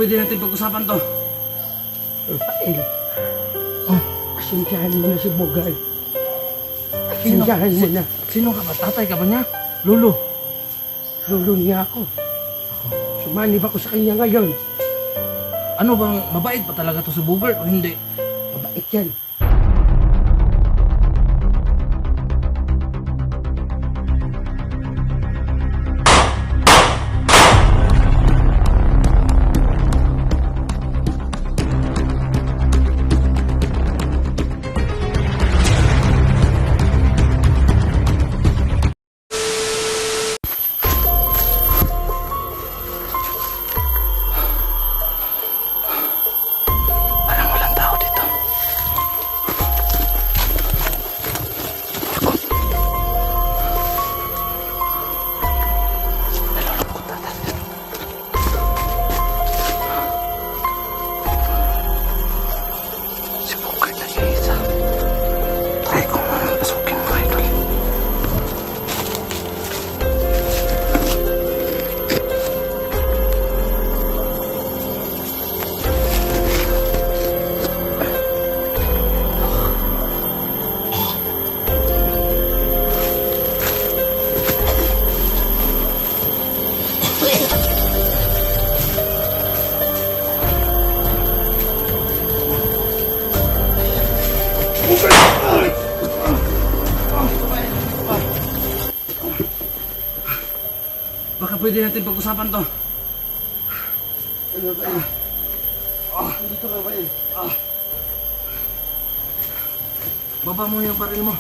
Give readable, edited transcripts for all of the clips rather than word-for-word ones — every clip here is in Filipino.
pwede natin pag-usapan to? Rafael, pasensyahan mo na si Bogart. Pasensyahan mo na. Sino ka ba? Tatay ka ba niya? Lolo? Lolo niya ako. Sumanib ako sa kanya ngayon. Ano bang, mabait pa talaga to si Bogart o hindi? Mabait yan. Parang walang tao dito. Nalulungkot na tayo. Si Bogart nag-iisa. Try ko munang pasukin mga idol. Baka pwede natin pag-usapan to. Ano ba yun? Dito ka ba yun? Baba mo yung baril mo.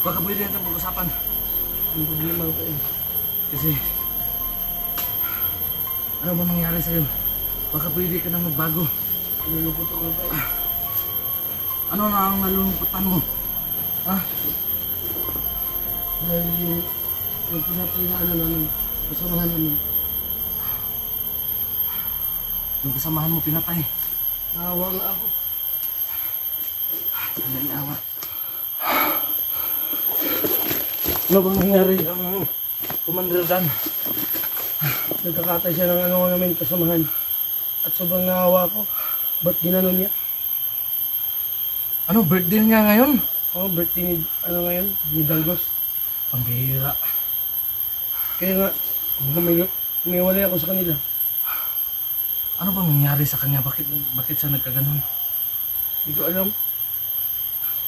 Baka pwede natin pag-usapan. Ang problema ba yun? Kasi, ano ba nangyari sa'yo? Baka pwede ka nang magbago. Nalulungkot ako ba yun? Ano na ang nalulungkutan mo? Ha? Dahil yung pinapay na ano namin, kasamahan namin. Yung kasamahan mo pinatay. Naawa nga ako. Sandali awa. Ano bang nangyari? Ang Commander Dan. Nagkakatay siya ng ano namin kasamahan. At sobrang naawa ako. Ba't ginanon niya? Ano, birthday niya ngayon? Oh, birthday ni, ano ngayon? Ni Dangos. Pambihira. Kaya nga, umiwalay ako sa kanila. Ano bang nangyari sa kanya? Bakit siya nagkaganon? Hindi ko alam.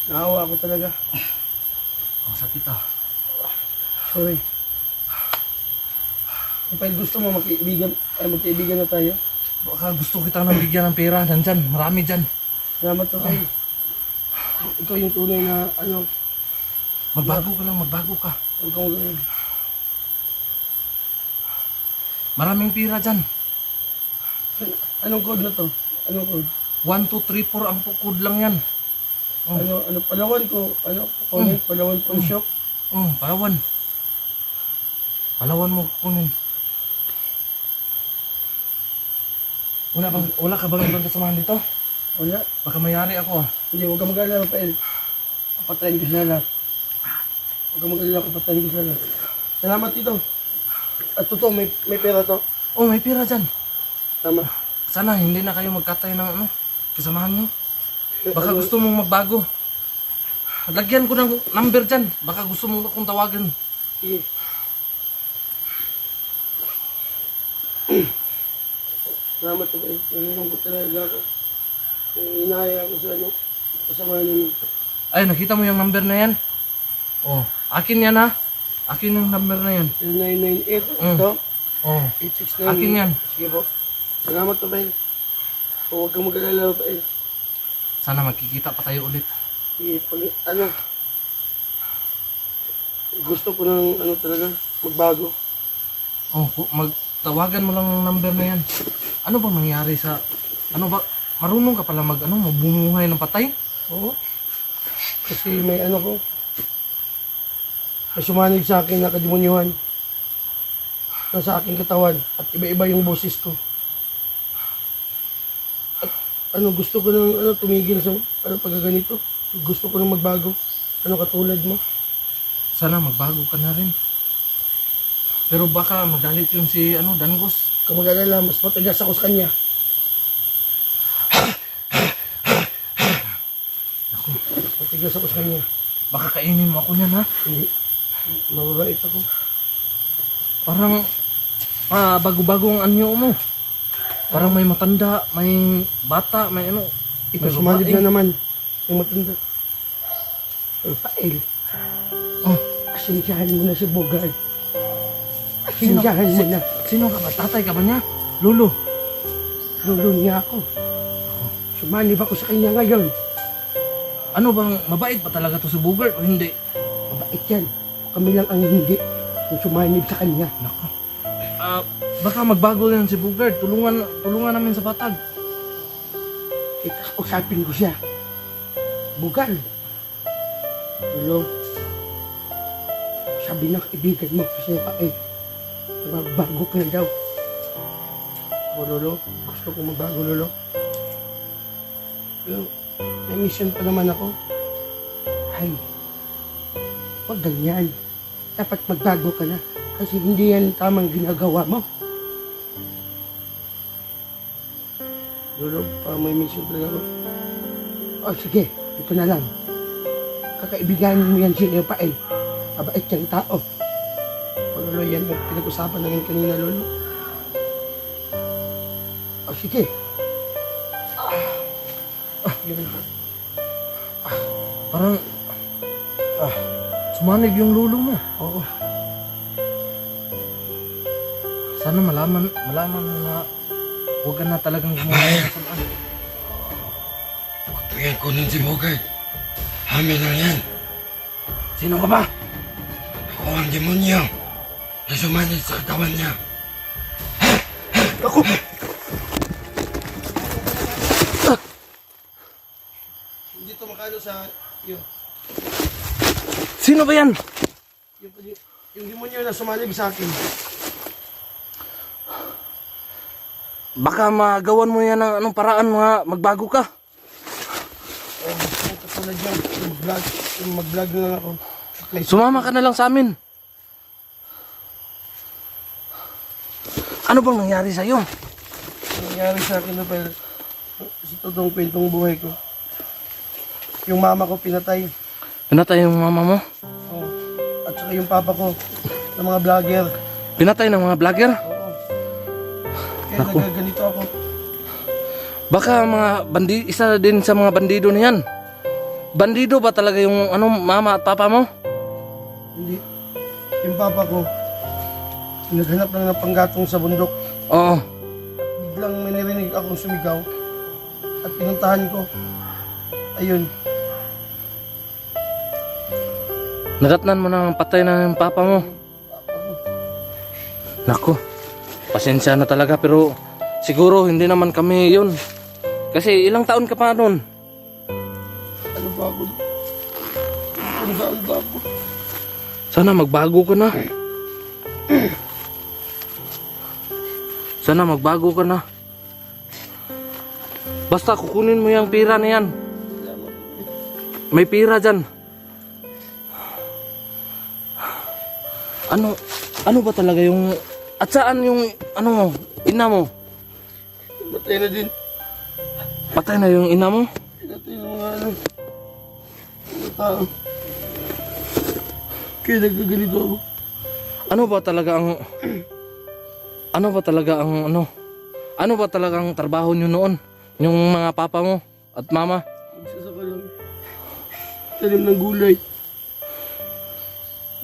Naawa ako talaga. Ang sakit ah. Sorry. Kapag gusto mo magkaibigan na tayo. Baka gusto kita nang bigyan ng pera. Nandyan, marami dyan. Salamat to kayo. Ikaw yung tunay na ano. Magbago ka lang, magbago ka. Huwag kang ganyan. Maraming pera dyan. Anong code na to? Anong code? 1, 2, 3, 4 ang code lang yan. Oh. Ano, Palawan ko, comment, Palawan Pawn Shop. Palawan. Palawan mo kunin. Wala ka bang ibang kasamahan dito? Wala. Baka mayari ako ah. Hindi, huwag ka mag-alala, Rafael. Papatayin ko sila lahat. Huwag ka mag-alala, papatayin ko sila lahat. Salamat dito. At totoo, may pera to. Oh, may pera dyan. Tama. Sana hindi na kayo magkatay ng ano, kasamahan nyo. Baka gusto mong magbago. Lagyan ko ng number dyan. Baka gusto mong akong tawagan. Sige. Salamat to kayo. Nalulungkot talaga ako. Inahaya ako sa ano. Kasama niyo. Ay, nakita mo yung number na yan? Oh, akin yan ha. Akin yung number na yan. 0998. Mm. Ito. Oh, 869. akin yan. Sige po. Salamat to kayo. Huwag kang mag-alala pa eh. Sana magkikita pa tayo ulit. Sige, pag ano. Gusto ko ng ano talaga. Magbago. Oh, magtawagan mo lang ang number na yan. Ano bang nangyari sa... Ano ba? Marunong ka pala magbumuhay ng patay? Oo. Kasi may ano ko. May sumanig sa akin na kademonyuhan. Nasa aking katawan. At iba-iba yung boses ko. At ano, gusto ko nang ano, tumigil sa ano, pagkaganito. Gusto ko nang magbago. Ano katulad mo. Sana magbago ka na rin. Pero baka magalit yun si Dangos. Kung mag-alala, mas matigas ako sa kanya. Matigas ako sa kanya. Baka kainin mo ako niyan, ha? Hindi. Mababait ako. Parang bago-bago ang anyo mo. Parang may matanda, may bata, may ano. Ito, may sumalib babae. na naman. Yung matanda. Rafael. Oh, Asensyahan mo na si Bogart. Asensyahan mo na. sino ka ba? Tatay ka ba niya? Lolo. Lolo niya ako. Sumanib ako sa kanya ngayon. Ano bang, mabait ba talaga to si Bogart o hindi? Mabait yan. Kami lang ang hindi. Yung sumanib sa kanya. Nako. Baka magbago yan si Bogart. Tulungan namin sa patag. Usapin ko siya. Bogart. Lolo. Sabi ng kaibigan mo kasi magbago ka na daw. O Lolo, gusto ko magbago, Lolo. Pero may mission pa naman ako. Ay, huwag ganyan. Dapat magbago ka na. Kasi hindi yan tamang ginagawa mo. Lolo, may mission talaga ako. O sige, ito na lang. Kakaibiganin mo yan si Rafael. Mabait yung tao. O Lolo, yan ang pinag-usapan namin kanina, Lolo. O sige. Yun. Parang, sumanib yung lolo mo. Oo. Sana malaman mo na huwag ka na talagang gumawa ng kasamaan. Huwag yan kunin si Bogart. Amin na yan. Sino ka ba? Ako ang demonyo na sumanid sa katawan niya. Ako! Hindi to makano sa iyo. Sino ba yan? Yung demonyo na sumanib sa akin. Baka magawan mo yan ng anong paraan magbago ka. Katulad yan. Mag-vlog na lang ako. Sumama ka na lang sa amin. Ano bang nangyari sa'yo? Ang nangyari sa akin na pala. Kasi totoong kwentong buhay ko. Yung mama ko pinatay. Pinatay yung mama mo? Oh. At saka yung papa ko. Ng mga vlogger. Pinatay ng mga vlogger? Oo. Kaya Naku. nagaganito ako. Baka isa din sa mga bandido na yan. Bandido ba talaga yung mama at papa mo? Hindi. Yung papa ko. Naghanap lang ng panggatong sa bundok. Oo. Biglang may narinig akong sumigaw. At pinuntahan ko. Ayun. Nagatnan mo na patay na yung papa mo. Nako. Pasensya na talaga pero siguro hindi naman kami yun. Kasi ilang taon ka pa nun? Ano ba ako? Ano ba ako? Sana magbago ka na. Sana magbago ka na. Basta kukunin mo yung pira na yan. May pira dyan. Ano ba talaga yung... At saan yung ina mo? Matay na din. Patay na yung ina mo? Pinatay ng mga mga tao. Kaya nagkaganito ako. Ano ba talaga ang trabaho nyo noon? Yung mga papa mo at mama? Magsasaka lang. Talim ng gulay.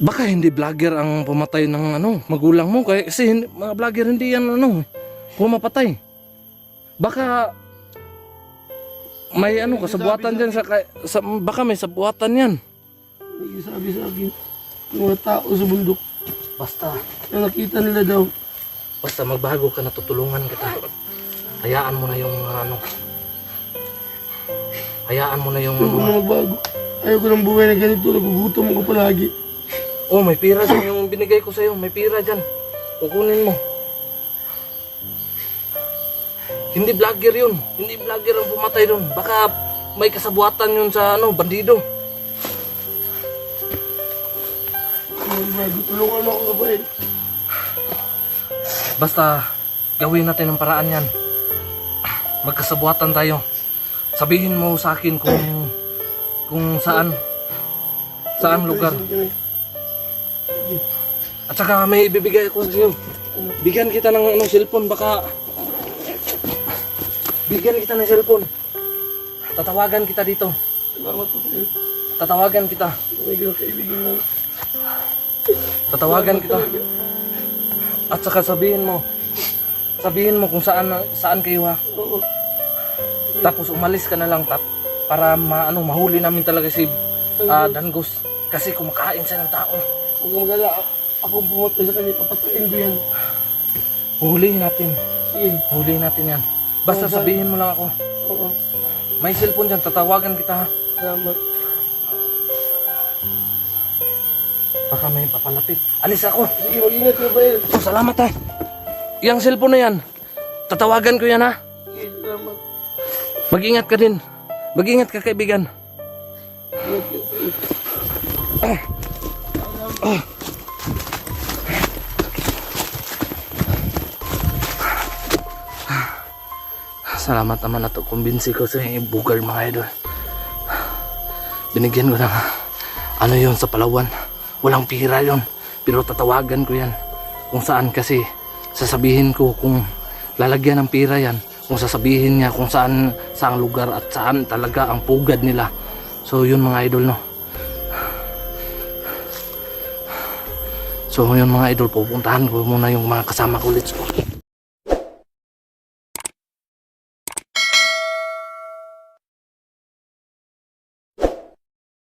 Baka hindi vlogger ang pumatay ng magulang mo kasi mga vlogger hindi yan pumapatay. Baka may kasabuatan diyan baka may sabuatan yan. Nagsasabi sa akin ng mga tao sa bundok Basta na nakita nila daw. magbago ka na, tutulungan kita. Hayaan mo na yung hayaan mo na yung Ayaw ko na magbago. Ayaw ko ng buhay na ganito. Nagugutom ako palagi. Oh, may pira dyan yung binigay ko sa'yo. May pira dyan. Kukunin mo. Hindi vlogger yun. Hindi vlogger ang pumatay doon. Baka may kasabuatan yun sa bandido. Ayaw magbago. Tulungan mo ako, Rafael. Basta, gawin natin ang paraan yan. Magkasabuatan tayo. Sabihin mo sa akin kung saan lugar. At saka may ibibigay ako sa iyo. Bigyan kita ng cellphone, baka bigyan kita ng cellphone. Tatawagan kita dito. Salamat po sa'yo. Tatawagan kita. May kaibigan mo. Tatawagan kita. At saka sabihin mo kung saan kayo ha. Oo. Tapos umalis ka na lang para mahuli namin talaga si Danggos. Kasi kumakain siya ng tao. Huwag kang magala. Ako pumunta sa kanya. Papatayin ko yan. Huliin natin. Sige. Huliin natin yan. Basta sabihin mo lang ako. Oo. May cellphone dyan, tatawagan kita ha. Salamat. Baka may papalapit. Alis ako. Sige, mag-ingat ka, Bael. Oh, salamat ha. Yang cellphone na yan. Tatawagan ko yan ha. Sige, salamat. Mag-ingat ka din. Mag-ingat ka, kaibigan. Ingat ka, Bael. Salamat naman na to. Kumbinsi ko sa bugar mga idol. Binigyan ko ng ano yun sa Palawan. Walang pira yun. Pero tatawagan ko yan. Kung saan kasi sasabihin ko kung lalagyan ng pira yan. Kung sasabihin niya kung saan lugar at saan talaga ang pugad nila. So yun mga idol no. So yun mga idol, pupuntahan ko muna yung mga kasama ko. Let's go.